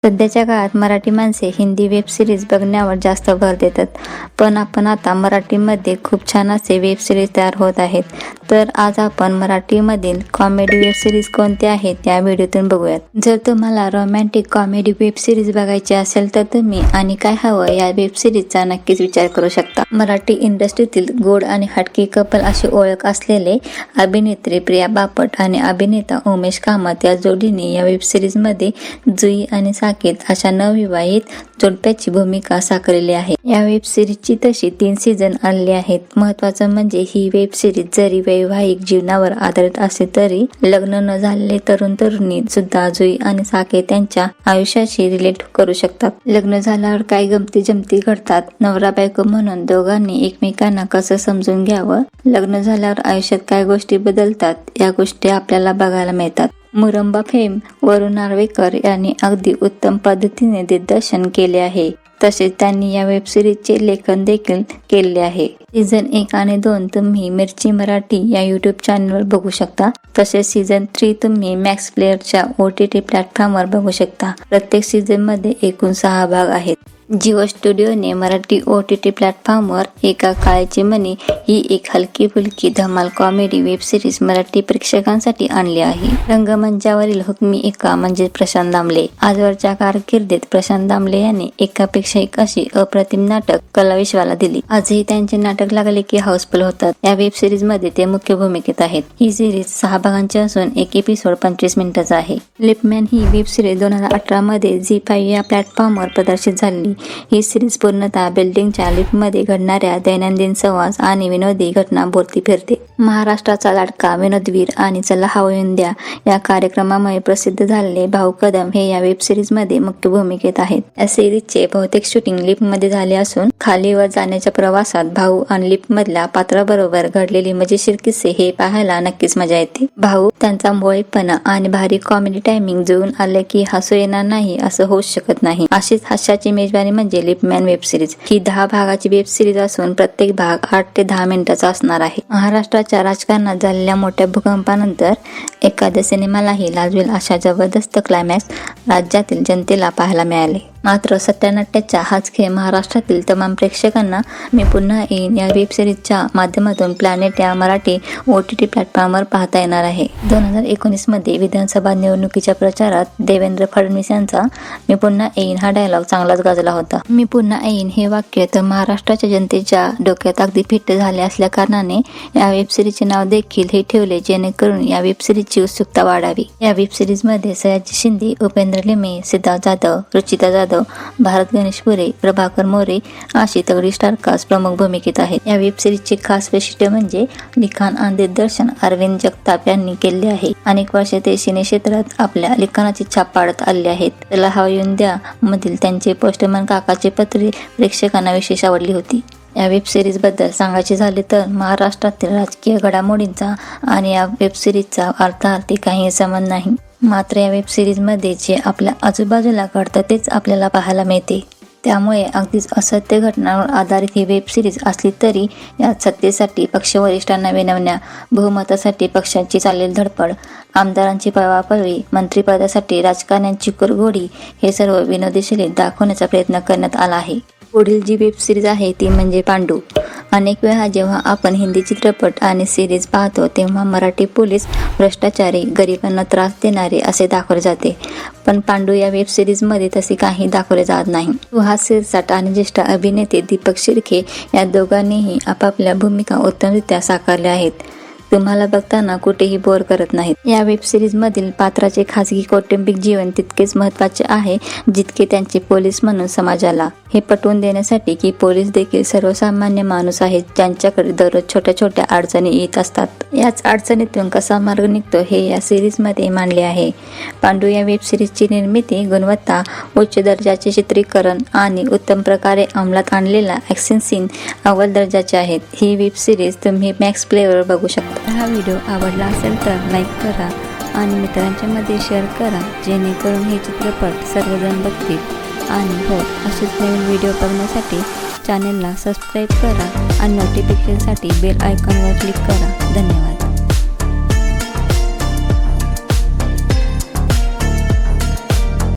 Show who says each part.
Speaker 1: सध्याच्या काळात मराठी माणसे हिंदी वेब सिरीज बघण्यावर जास्त भर देतात, पण आपण आता मराठीमध्ये खूप छान असे वेब सिरीज तयार होत आहेत. तर आज आपण मराठीमधील कॉमेडी वेब सिरीज कोणत्या आहेत या व्हिडिओतून बघूयात. जर तुम्हाला रोमॅन्टिक कॉमेडी वेब सिरीज बघायची असेल तर तुम्ही आणि काय हवं या वेब सिरीजचा नक्कीच विचार करू शकता. मराठी इंडस्ट्रीतील गोड आणि हटके कपल अशी ओळख असलेले अभिनेत्री प्रिया बापट आणि अभिनेता उमेश कामत या जोडीने या वेब सिरीजमध्ये जुई आणि साकेत अशा नवविवाहित जोडप्याची भूमिका साकारली आहे. या वेब सिरीजची तशी 3 सीझन आलेले आहेत. महत्त्वाचं म्हणजे ही वेब सिरीज जरी वैवाहिक जीवनावर आधारित असली तरी लग्न न झालेले तरुण तरुणी सुद्धा जुई आणि साकेत यांच्या आयुष्याशी रिलेट करू शकतात. लग्न झाल्यावर काय गमती जमती घडतात, नवरा बायको म्हणून दोघांनी एकमेकांना कसं समजून घ्यावं, लग्न झाल्यावर आयुष्यात काय गोष्टी बदलतात या गोष्टी आपल्याला बघायला मिळतात. मुरंबा फेम वरुण नार्वेकर यांनी अगदी उत्तम पद्धतीने दिग्दर्शन केले आहे. तसेच त्यांनी या वेब सिरीजचे लेखन देखील केले आहे. सीझन 1 आणि 2 तुम्ही मिरची मराठी या युट्यूब चॅनलवर बघू शकता. तसेच सीझन 3 तुम्ही मॅक्स प्लेअरच्या OTT प्लॅटफॉर्मवर बघू शकता. प्रत्येक सीझन मध्ये एकूण 6 भाग आहेत. जिओ स्टुडिओने मराठी OTT प्लॅटफॉर्मवर एका काळची मनी ही एक हलकी फुलकी धमाल कॉमेडी वेब सिरीज मराठी प्रेक्षकांसाठी आणली आहे. रंगमंचावरील हुकमी एका म्हणजे प्रशांत दामले. आजवरच्या कारकिर्दीत प्रशांत दामले यांनी एकापेक्षा एक अशी अप्रतिम नाटक कलाविश्वाला दिली. आजही त्यांचे नाटक लागले की हाऊसफुल होतात. या वेब सिरीज मध्ये ते मुख्य भूमिकेत आहेत. ही सिरीज 6 भागांची असून एक एपिसोड 25 मिनिटाचा आहे. लिपमॅन ही वेब सिरीज 2018 मध्ये झी5 या प्लॅटफॉर्मवर प्रदर्शित झाली. ही सिरीज पूर्णतः बिल्डिंगच्या लिफ्टमध्ये घडणाऱ्या दैनंदिन संवाद आणि विनोदी घटनांभोवती फिरते. महाराष्ट्राचा लाडका विनोदवीर आणि चला हवं द्या या कार्यक्रमामुळे प्रसिद्ध झालेले भाऊ कदम हे या वेब सिरीज मध्ये मुख्य भूमिकेत आहेत. या सिरीजचे बहुतेक शूटिंग लिफ्टमध्ये झाले असून खालीवर जाण्याच्या प्रवासात भाऊ आणि लिफ्ट मधल्या पात्राबरोबर घडलेली मजेशीर किस्से हे पाहायला नक्कीच मजा येते. भाऊ त्यांचा मोळीपणा आणि भारी कॉमेडी टायमिंग जुळून आले की हसू येणार नाही असं होऊच शकत नाही. अशीच हास्याची मेजवानी म्हणजे लिपमॅन वेब सिरीज. ही 10 भागाची वेब सिरीज असून प्रत्येक भाग 8 ते 10 मिनिटाचा असणार आहे. महाराष्ट्राच्या राजकारणात झालेल्या मोठ्या भूकंपानंतर एखाद्या सिनेमालाही लाजवेल अशा जबरदस्त क्लायमॅक्स राज्यातील जनतेला पाहायला मिळाले. मात्र सत्यानाट्याच्या हाच खेळ महाराष्ट्रातील तमाम प्रेक्षकांना मी पुन्हा येईन या वेब सिरीजच्या माध्यमातून प्लॅनेट या मराठी OTT प्लॅटफॉर्मवर पाहता येणार आहे. 2019 मध्ये विधानसभा निवडणुकीच्या प्रचारात देवेंद्र फडणवीस यांचा मी पुन्हा येईन हा डायलॉग चांगलाच गाजला होता. मी पुन्हा येईन हे वाक्य तर महाराष्ट्राच्या जनतेच्या डोक्यात अगदी फिट झाले असल्या कारणाने या वेब सिरीजचे नाव देखील हे ठेवले जेणेकरून या वेब सिरीजची उत्सुकता वाढावी. या वेब सिरीज मध्ये सयाजी शिंदे, उपेंद्र लिमे, सिद्धार्थ जाधव, रुचिता जाधव, भारत गणेशपुरे, प्रभाकर मोरे अशी तगडी स्टारकास्ट प्रमुख भूमिकेत आहेत. या वेब सिरीजचे खास वैशिष्ट्य म्हणजे लिखाण आणि दिग्दर्शन अरविंद जगताप यांनी केले आहे. अनेक वर्षे ते सिने क्षेत्रात आपल्या लिखाणाची छाप पाडत आले आहेत. त्याला हवं द्या मधील त्यांचे पोस्टमन काकाचे पत्रे प्रेक्षकांना विशेष आवडली होती. या वेब सिरीज बद्दल सांगायचे झाले तर महाराष्ट्रातील राजकीय घडामोडींचा आणि या वेब सिरीजचा अर्थार्थी काही संबंध नाही. मात्र या वेब सिरीज मध्ये जे आपल्या आजूबाजूला घडतं तेच आपल्याला पाहायला मिळते. त्यामुळे अगदीच असत्य घटनांवर आधारित ही वेब सिरीज असली तरी यात सत्तेसाठी पक्षवरिष्ठांना विनवण्या, बहुमतासाठी पक्षांची चाललेली धडपड, आमदारांची पळवापळवी, मंत्रिपदासाठी राजकारण्यांची कुरघोडी हे सर्व विनोदी शैलीत दाखवण्याचा प्रयत्न करण्यात आला आहे. पुढील जी वेब सिरीज आहे ती म्हणजे पांडू. अनेक वेळा जेव्हा आपण हिंदी चित्रपट आणि सिरीज पाहतो तेव्हा मराठी पोलीस भ्रष्टाचारी, गरिबांना त्रास देणारे असे दाखवले जाते. पण पांडू या वेब सिरीज मध्ये तसे काही दाखवले जात नाही. सुहास शिरसाट आणि ज्येष्ठ अभिनेते दीपक शिर्के या दोघांनीही आपापल्या भूमिका उत्तमरित्या साकारल्या आहेत. तुम्हाला बघताना कुठेही बोर करत नाहीत. या वेब सिरीज मधील पात्राचे खासगी कौटुंबिक जीवन तितकेच महत्त्वाचे आहे जितके त्यांचे पोलीस म्हणून समाजाला. हे पटवून देण्यासाठी की पोलीस देखील सर्वसामान्य माणूस आहेत ज्यांच्याकडे दररोज छोट्या छोट्या अडचणी येत असतात. याच अडचणीतून कसा मार्ग निघतो हे या सिरीज मध्ये मांडले आहे. पांडू या वेब सिरीजची निर्मिती, गुणवत्ता, उच्च दर्जाचे चित्रीकरण आणि उत्तम प्रकारे अंमलात आणलेला ॲक्शन सीन अव्वल दर्जाचे आहेत. ही वेब सिरीज तुम्ही मॅक्स प्लेअरवर बघू शकता. हा व्हिडिओ आवडला असेल तर लाईक करा आणि मित्रांच्या मध्ये शेअर करा जेणेकरून हे चित्रपट सर्वजण बघतील. आणि हो, असेच नवीन व्हिडिओ बघण्यासाठी चॅनेलला सबस्क्राईब करा आणि नोटिफिकेशनसाठी बेल आयकॉनवर क्लिक करा. धन्यवाद.